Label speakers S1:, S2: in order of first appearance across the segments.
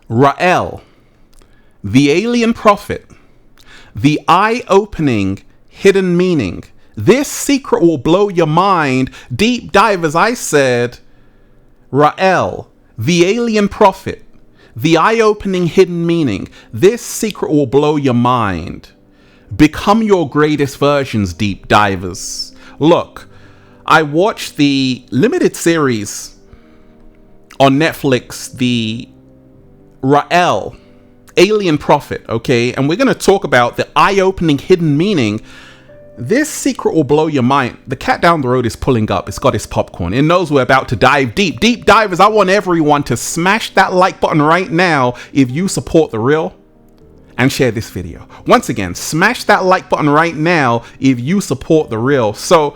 S1: Ra'el, the alien prophet, the eye-opening hidden meaning. This secret will blow your mind. Deep dive, as I said. Ra'el, the alien prophet, the eye-opening hidden meaning. This secret will blow your mind. Become your greatest versions, deep divers. Look, I watched the limited series on Netflix, the Ra'el, alien prophet, okay? And we're going to talk about the eye-opening hidden meaning. This secret will blow your mind. The cat down the road is pulling up. It's got its popcorn. It knows we're about to dive deep. Deep divers, I want everyone to smash that like button right now if you support the real, and share this video. Once again, smash that like button right now if you support the real. So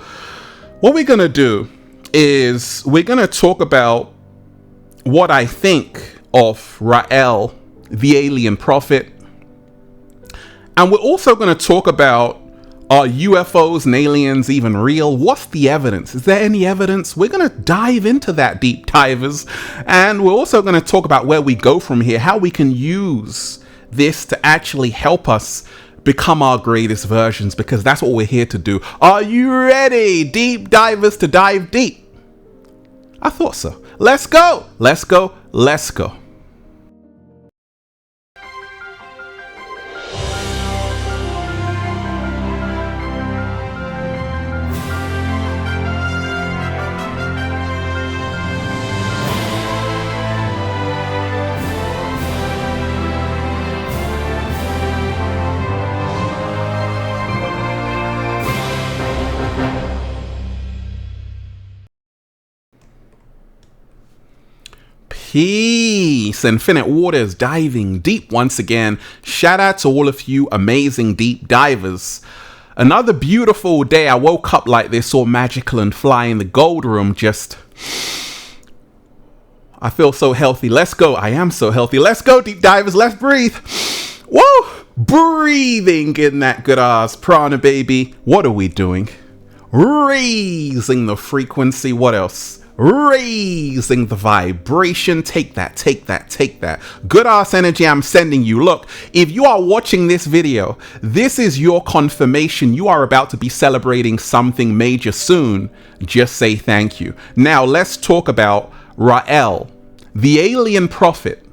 S1: what we're going to do is we're going to talk about what I think of Ra'el, the alien prophet. And we're also going to talk about, are UFOs and aliens even real? What's the evidence? Is there any evidence? We're going to dive into that, deep divers. And we're also going to talk about where we go from here, how we can use this to actually help us become our greatest versions, because that's what we're here to do. Are you ready, deep divers, to dive deep? I thought so. Let's go. Let's go. Let's go. Peace, Infinite Waters, diving deep once again. Shout out to all of you amazing deep divers. Another beautiful day. I woke up like this, all magical and fly in the gold room. I feel so healthy. Let's go. I am so healthy. Let's go, deep divers. Let's breathe. Whoa! Breathing in that good ass prana, baby. What are we doing? Raising the frequency. What else? Raising the vibration. Take that, take that, take that. Good ass energy I'm sending you. Look, if you are watching this video, this is your confirmation. You are about to be celebrating something major soon. Just say thank you. Now let's talk about Ra'el, the alien prophet,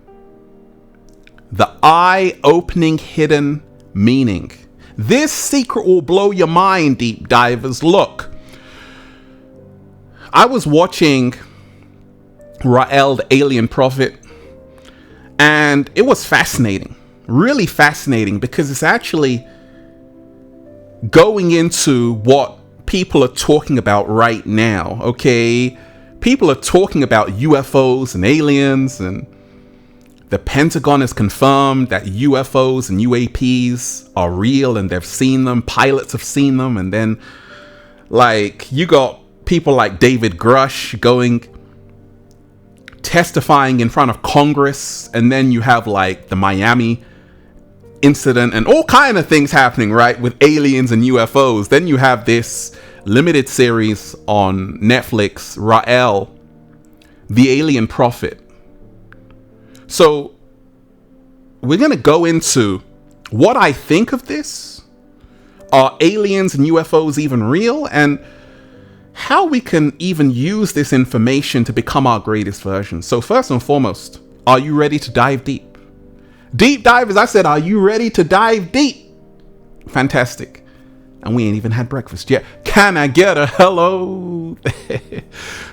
S1: the eye-opening hidden meaning. This secret will blow your mind, deep divers. Look, I was watching Ra'el, the alien prophet, and it was fascinating, really fascinating, because it's actually going into what people are talking about right now, okay? People are talking about UFOs and aliens, and the Pentagon has confirmed that UFOs and UAPs are real and they've seen them, pilots have seen them, and then, like, you got people like David Grush testifying in front of Congress, and then you have like the Miami incident and all kind of things happening, right, with aliens and UFOs. Then you have this limited series on Netflix, Ra'el, the alien prophet. So we're going to go into what I think of this. Are aliens and UFOs even real? And how we can even use this information to become our greatest version. So first and foremost, are you ready to dive deep? Deep divers, I said, are you ready to dive deep? Fantastic. And we ain't even had breakfast yet. Can I get a hello?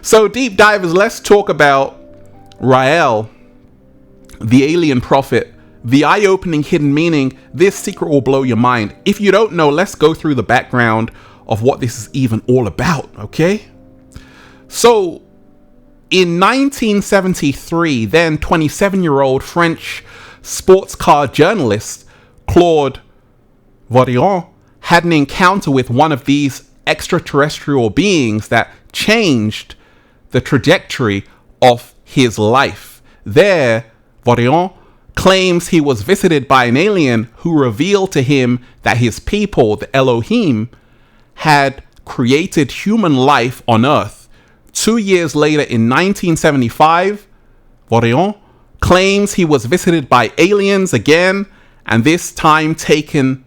S1: So deep divers, let's talk about Ra'el, the alien prophet, the eye-opening hidden meaning. This secret will blow your mind. If you don't know, let's go through the background of what this is even all about, okay? So, in 1973, then 27-year-old French sports car journalist Claude Vaudreuil had an encounter with one of these extraterrestrial beings that changed the trajectory of his life. There, Vaudreuil claims he was visited by an alien who revealed to him that his people, the Elohim, had created human life on Earth. 2 years later, in 1975, Vaudreuil claims he was visited by aliens again, and this time taken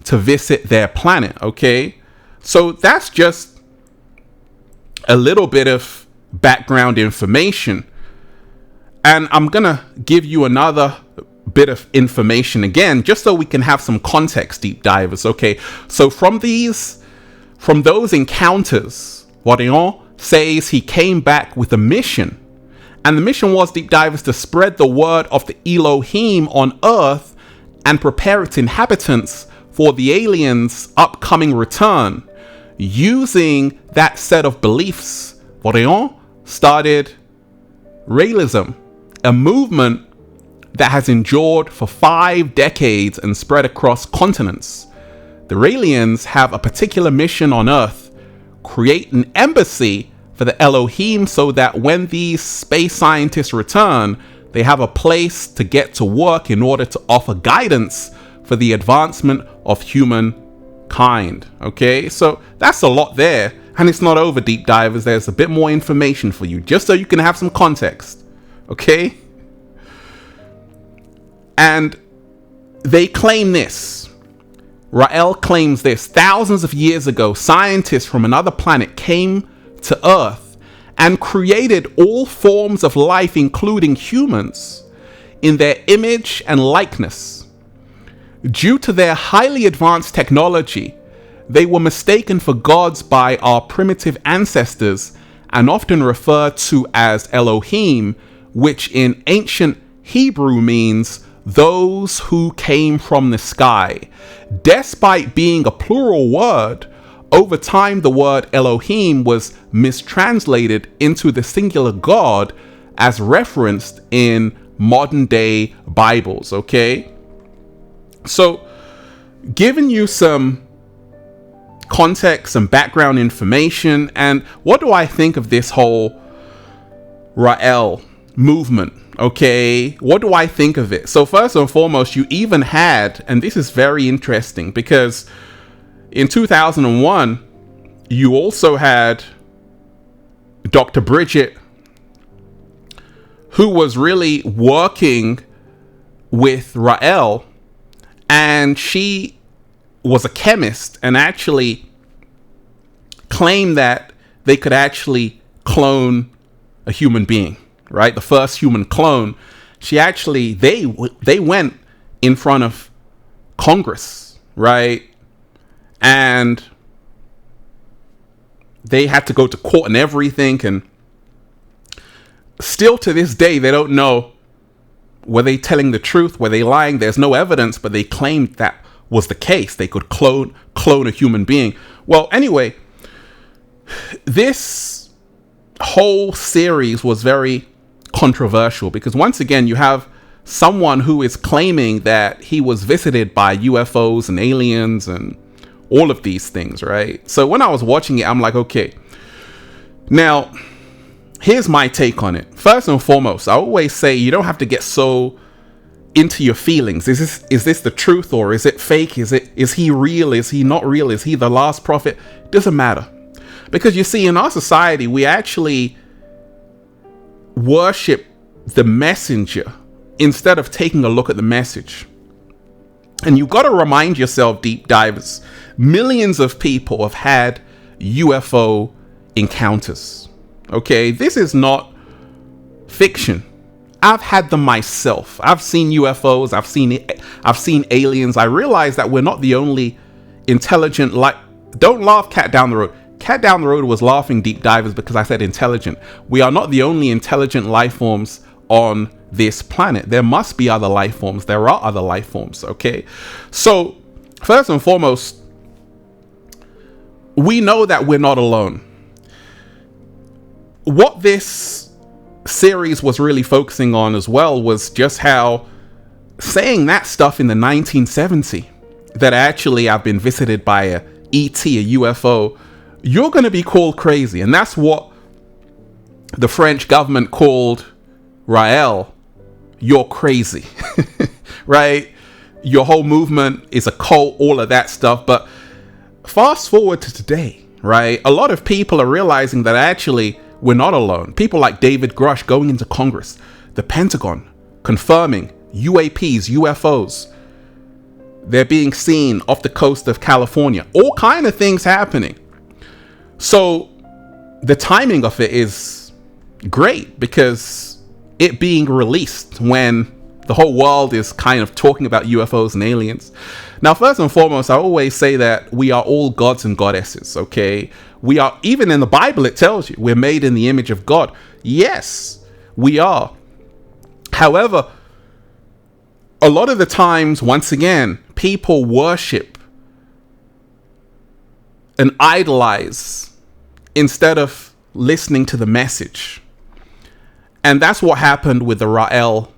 S1: to visit their planet, okay? So that's just a little bit of background information. And I'm gonna give you another bit of information again, just so we can have some context, deep divers, okay? So from those encounters, Warrion says he came back with a mission. And the mission was, deep divers, to spread the word of the Elohim on Earth and prepare its inhabitants for the aliens' upcoming return. Using that set of beliefs, Warrion started realism, a movement that has endured for 5 decades and spread across continents. The Raelians have a particular mission on Earth: create an embassy for the Elohim so that when these space scientists return, they have a place to get to work in order to offer guidance for the advancement of humankind. Okay, so that's a lot there. And it's not over, deep divers. There's a bit more information for you, just so you can have some context. Okay? And they claim this. Rael claims this. Thousands of years ago, scientists from another planet came to Earth and created all forms of life, including humans, in their image and likeness. Due to their highly advanced technology, they were mistaken for gods by our primitive ancestors and often referred to as Elohim, which in ancient Hebrew means those who came from the sky. Despite being a plural word, over time the word Elohim was mistranslated into the singular God as referenced in modern day Bibles, okay? So, giving you some context and background information, and what do I think of this whole Rael movement? Okay, what do I think of it? So first and foremost, you even had, and this is very interesting because in 2001, you also had Dr. Bridget, who was really working with Rael, and she was a chemist and actually claimed that they could actually clone a human being. Right, the first human clone. She actually, they went in front of Congress, right, and they had to go to court and everything, and still to this day they don't know, were they telling the truth, were they lying? There's no evidence, but they claimed that was the case. They could clone a human being. Well, anyway, this whole series was very controversial because once again you have someone who is claiming that he was visited by UFOs and aliens and all of these things, right? So when I was watching it, I'm like, okay, now here's my take on it. First and foremost, I always say you don't have to get so into your feelings. Is this the truth, or is it fake? Is he real? Is he not real? Is he the last prophet? It doesn't matter, because you see, in our society we actually worship the messenger instead of taking a look at the message. And you got to remind yourself, deep divers, millions of people have had UFO encounters. Okay, this is not fiction. I've had them myself. I've seen UFOs. I've seen aliens. I realize that we're not the only intelligent. Don't laugh, cat down the road. Cat down the road was laughing, deep divers, because I said intelligent. We are not the only intelligent life forms on this planet. There must be other life forms. There are other life forms, okay? So, first and foremost, we know that we're not alone. What this series was really focusing on as well was just how saying that stuff in the 1970s, that actually I've been visited by a ET, a UFO, you're going to be called crazy. And that's what the French government called Rael. You're crazy, right? Your whole movement is a cult, all of that stuff. But fast forward to today, right? A lot of people are realizing that actually we're not alone. People like David Grush going into Congress, the Pentagon, confirming UAPs, UFOs. They're being seen off the coast of California. All kind of things happening. So the timing of it is great because it being released when the whole world is kind of talking about UFOs and aliens. Now, first and foremost, I always say that we are all gods and goddesses, okay? We are, even in the Bible, it tells you we're made in the image of God. Yes, we are. However, a lot of the times, once again, people worship and idolize instead of listening to the message. And that's what happened with the Rael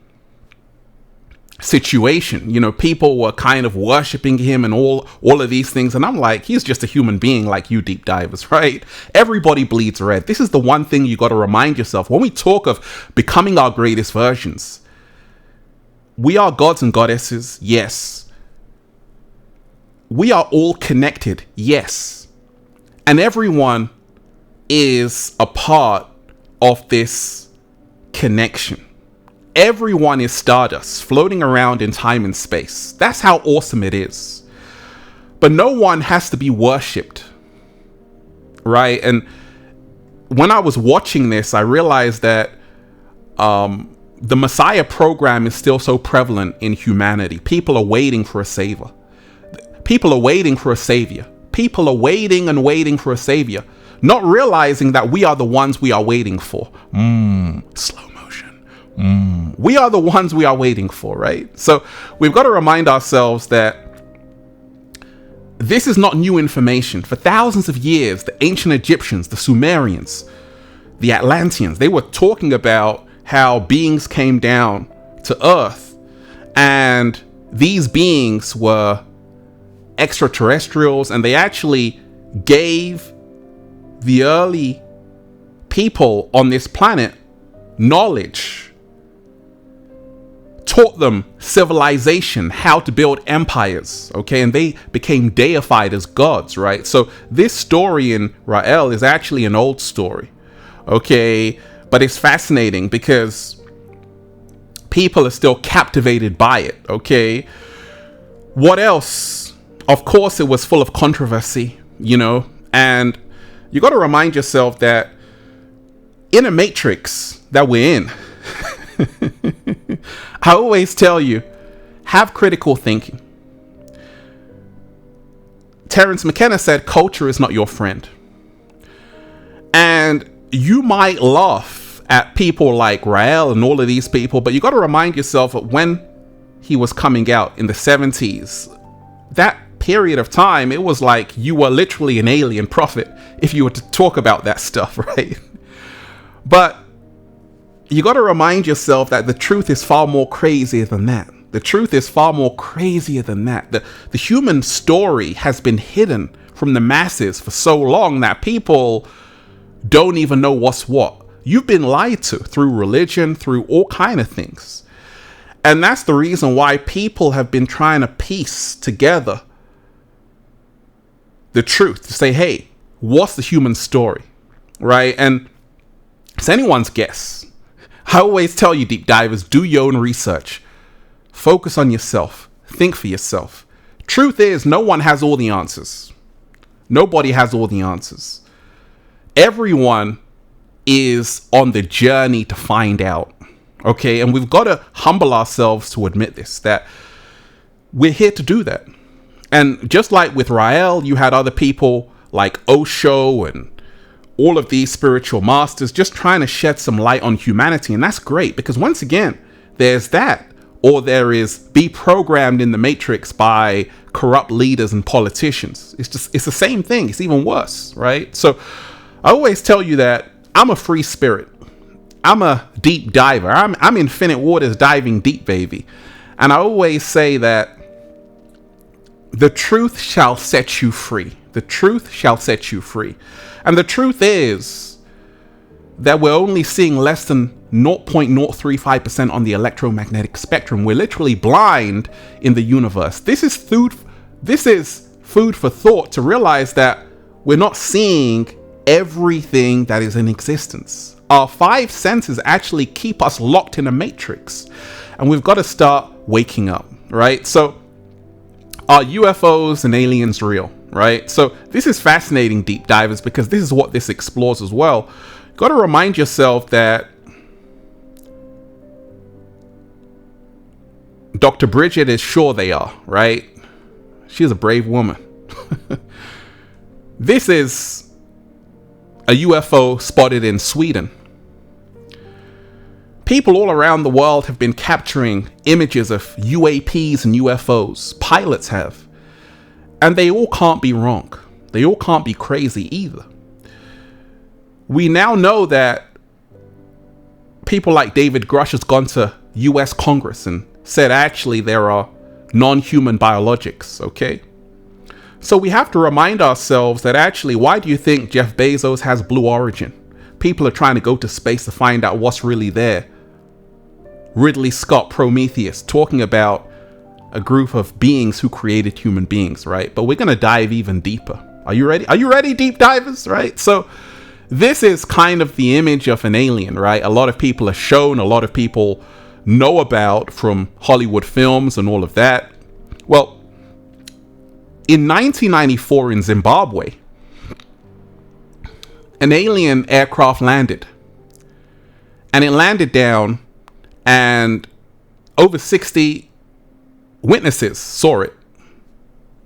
S1: situation. You know, people were kind of worshiping him and all of these things. And I'm like, he's just a human being like you deep divers, right? Everybody bleeds red. This is the one thing you got to remind yourself. When we talk of becoming our greatest versions, we are gods and goddesses, yes. We are all connected, yes. And everyone is a part of this connection. Everyone is stardust floating around in time and space. That's how awesome it is. But no one has to be worshipped, right? And when I was watching this, I realized that the Messiah program is still so prevalent in humanity. People are waiting for a savior. People are waiting for a savior. People are waiting and waiting for a savior, not realizing that we are the ones we are waiting for. Slow motion. We are the ones we are waiting for, right? So we've got to remind ourselves that this is not new information. For thousands of years, the ancient Egyptians, the Sumerians, the Atlanteans, they were talking about how beings came down to Earth, and these beings were extraterrestrials, and they actually gave the early people on this planet knowledge, taught them civilization, how to build empires, okay? And they became deified as gods, right? So this story in Rael is actually an old story, okay? But it's fascinating because people are still captivated by it, okay? What else? Of course, it was full of controversy, you know? And you got to remind yourself that in a matrix that we're in, I always tell you, have critical thinking. Terence McKenna said, culture is not your friend. And you might laugh at people like Rael and all of these people, but you got to remind yourself that when he was coming out in the 70s, that period of time, it was like you were literally an alien prophet if you were to talk about that stuff, right? But you got to remind yourself that the truth is far more crazier than that. The truth is far more crazier than that. The human story has been hidden from the masses for so long that people don't even know what's what. You've been lied to through religion, through all kind of things. And that's the reason why people have been trying to piece together the truth to say, hey, what's the human story, right? And it's anyone's guess. I always tell you, deep divers, do your own research. Focus on yourself. Think for yourself. Truth is, no one has all the answers. Nobody has all the answers. Everyone is on the journey to find out, okay? And we've got to humble ourselves to admit this, that we're here to do that. And just like with Rael, you had other people like Osho and all of these spiritual masters just trying to shed some light on humanity. And that's great, because once again, there's that, or there is be programmed in the matrix by corrupt leaders and politicians. It's the same thing. It's even worse, right? So I always tell you that I'm a free spirit. I'm a deep diver. I'm infinite waters diving deep, baby. And I always say that the truth shall set you free. The truth shall set you free. And the truth is that we're only seeing less than 0.035% on the electromagnetic spectrum. We're literally blind in the universe. This is food for thought to realize that we're not seeing everything that is in existence. Our five senses actually keep us locked in a matrix, and we've got to start waking up, right? So are UFOs and aliens real, right? So this is fascinating, deep divers, because this is what this explores as well. You've got to remind yourself that Dr. Bridget is sure they are, right? She's a brave woman. This is a UFO spotted in Sweden. People all around the world have been capturing images of UAPs and UFOs. Pilots have. And they all can't be wrong. They all can't be crazy either. We now know that people like David Grush has gone to US Congress and said actually there are non-human biologics, okay? So we have to remind ourselves that actually, why do you think Jeff Bezos has Blue Origin? People are trying to go to space to find out what's really there. Ridley Scott, Prometheus, talking about a group of beings who created human beings, right? But we're going to dive even deeper. Are you ready? Are you ready, deep divers, right? So this is kind of the image of an alien, right? A lot of people are shown, a lot of people know about from Hollywood films and all of that. Well, in 1994 in Zimbabwe, an alien aircraft landed. And it landed down, and over 60 witnesses saw it.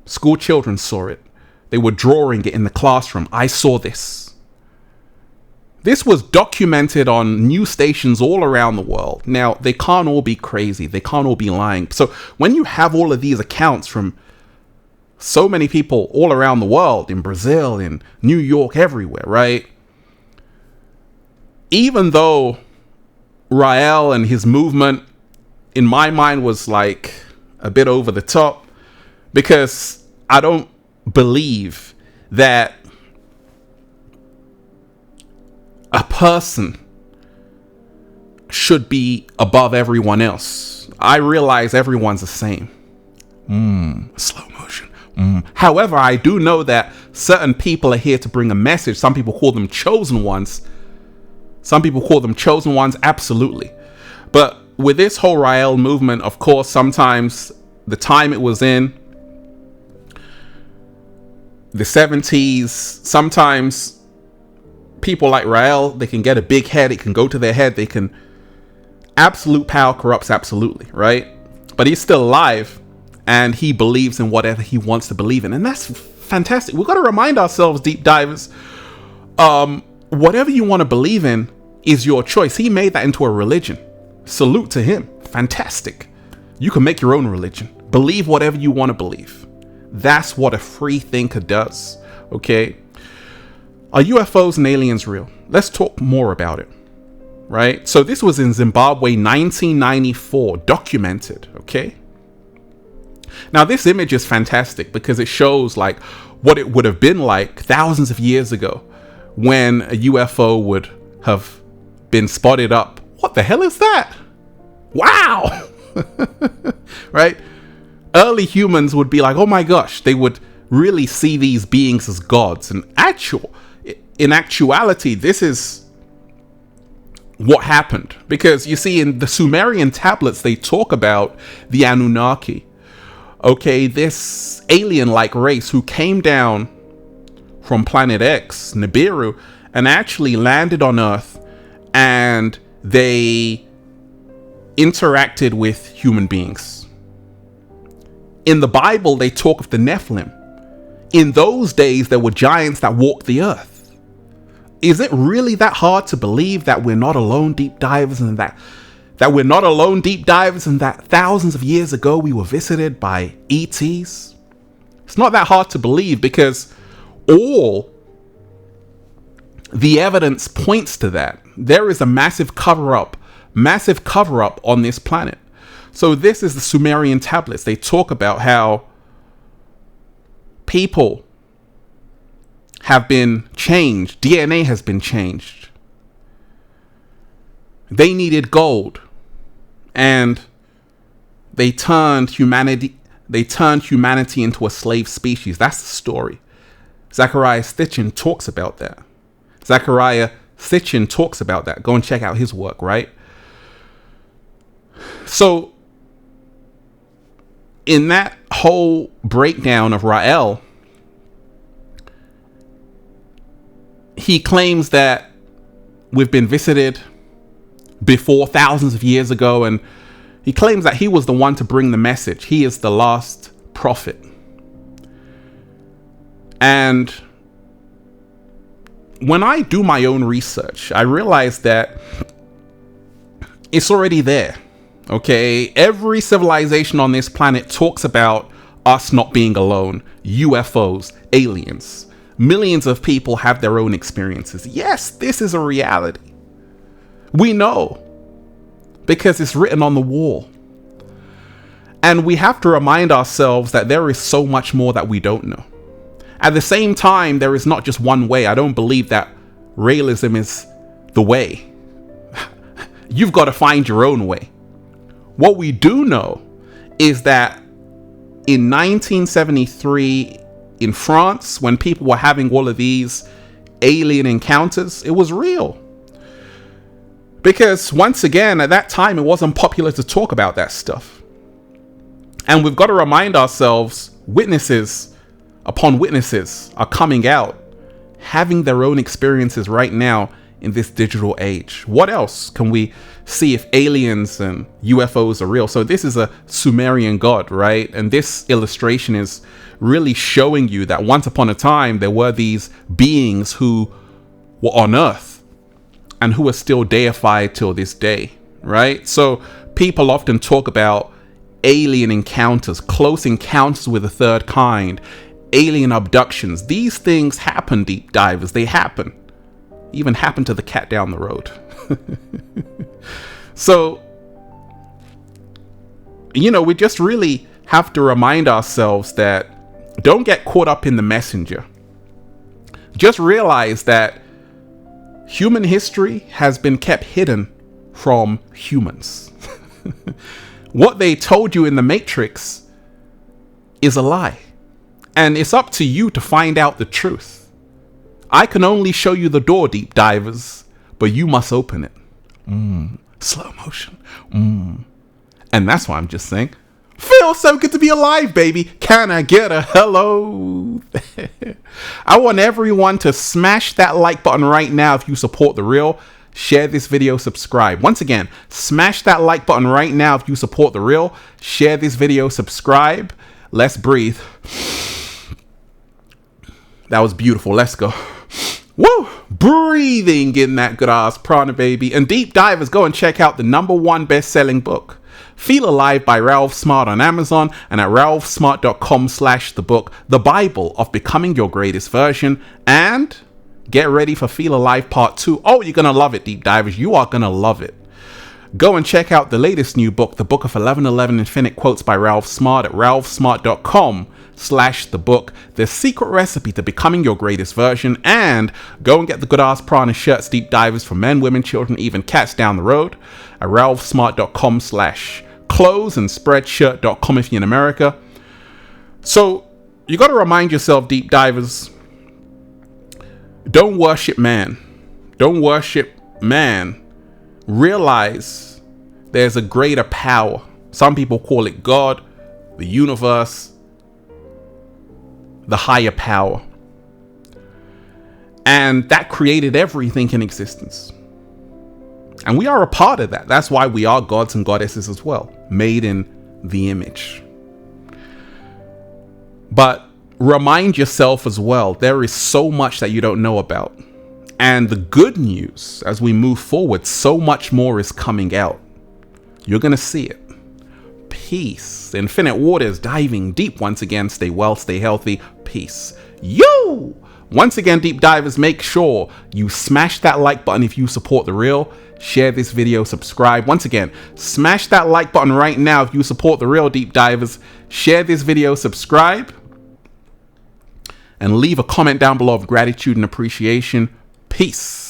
S1: School children saw it. They were drawing it in the classroom. I saw this. This was documented on news stations all around the world. Now, they can't all be crazy. They can't all be lying. So when you have all of these accounts from so many people all around the world, in Brazil, in New York, everywhere, right? Even though Rael and his movement, in my mind, was like a bit over the top, because I don't believe that a person should be above everyone else. I realize everyone's the same. Slow motion. However, I do know that certain people are here to bring a message. Some people call them chosen ones. Some people call them chosen ones, absolutely. But with this whole Rael movement, of course, sometimes the time it was in, the 70s, sometimes people like Rael, they can get a big head, it can go to their head, they can... Absolute power corrupts absolutely, right? But he's still alive, and he believes in whatever he wants to believe in. And that's fantastic. We've got to remind ourselves, deep divers, whatever you want to believe in is your choice. He made that into a religion. Salute to him. Fantastic. You can make your own religion. Believe whatever you want to believe. That's what a free thinker does. Okay? Are UFOs and aliens real? Let's talk more about it. Right? So this was in Zimbabwe, 1994, documented. Okay? Now this image is fantastic because it shows like what it would have been like thousands of years ago when a UFO would have been spotted up. What the hell is that? Wow! Right? Early humans would be like, oh my gosh, they would really see these beings as gods. And in actuality, this is what happened. Because you see, in the Sumerian tablets, they talk about the Anunnaki. Okay, this alien-like race who came down from planet X, Nibiru, and actually landed on Earth, and they interacted with human beings. In the Bible, they talk of the Nephilim. In those days, there were giants that walked the earth. Is it really that hard to believe that we're not alone, deep divers, and that we're not alone, deep divers, and that thousands of years ago we were visited by ETs? It's not that hard to believe because all the evidence points to that. There is a massive cover-up on this planet. So this is the Sumerian tablets. They talk about how people have been changed. DNA has been changed. They needed gold, and they turned humanity into a slave species. That's the story. Zechariah Sitchin talks about that. Zechariah Sitchin talks about that. Go and check out his work, right? So in that whole breakdown of Rael, he claims that we've been visited before thousands of years ago, and he claims that he was the one to bring the message. He is the last prophet. And when I do my own research, I realize that it's already there. Okay, every civilization on this planet talks about us not being alone, UFOs, aliens. Millions of people have their own experiences. Yes, this is a reality. We know because it's written on the wall. And we have to remind ourselves that there is so much more that we don't know. At the same time, there is not just one way. I don't believe that realism is the way. You've got to find your own way. What we do know is that in 1973 in France, when people were having all of these alien encounters, it was real. Because once again, at that time, it wasn't popular to talk about that stuff. And we've got to remind ourselves, witnesses upon witnesses are coming out, having their own experiences right now in this digital age. What else can we see if aliens and UFOs are real? So this is a Sumerian god, right? And this illustration is really showing you that once upon a time, there were these beings who were on Earth and who are still deified till this day, right? So people often talk about alien encounters, close encounters with the third kind, alien abductions. These things happen, deep divers. They happen. Even happened to the cat down the road. So, we just really have to remind ourselves that don't get caught up in the messenger. Just realize that human history has been kept hidden from humans. What they told you in the Matrix is a lie. And it's up to you to find out the truth. I can only show you the door, deep divers, but you must open it. Slow motion. And that's why I'm just saying, feels so good to be alive, baby. Can I get a hello? I want everyone to smash that like button right now if you support The Real. Share this video, subscribe. Once again, smash that like button right now if you support The Real. Share this video, subscribe. Let's breathe. That was beautiful. Let's go. Woo! Breathing in that good ass prana, baby. And deep divers, go and check out the #1 best-selling book, Feel Alive by Ralph Smart on Amazon and at ralphsmart.com/the book, The Bible of Becoming Your Greatest Version. And get ready for Feel Alive Part 2. Oh, you're going to love it, deep divers. You are going to love it. Go and check out the latest new book, The Book of 1111 Infinite Quotes by Ralph Smart at ralphsmart.com/the book, The Secret Recipe to Becoming Your Greatest Version. And go and get the Good Ass Prana shirts, deep divers, for men, women, children, even cats down the road at ralphsmart.com/clothes and spreadshirt.com if you're in America. So you got to remind yourself, deep divers, don't worship man. Don't worship man. Realize there's a greater power. Some people call it God, the universe, the higher power. And that created everything in existence. And we are a part of that. That's why we are gods and goddesses as well, made in the image. But remind yourself as well, there is so much that you don't know about. And the good news, as we move forward, so much more is coming out. You're going to see it. Peace. Infinite waters, diving deep once again. Stay well, stay healthy. Peace. Yo! Once again, deep divers, make sure you smash that like button if you support The Real. Share this video, subscribe. Once again, smash that like button right now if you support The Real, deep divers. Share this video, subscribe. And leave a comment down below of gratitude and appreciation. Peace.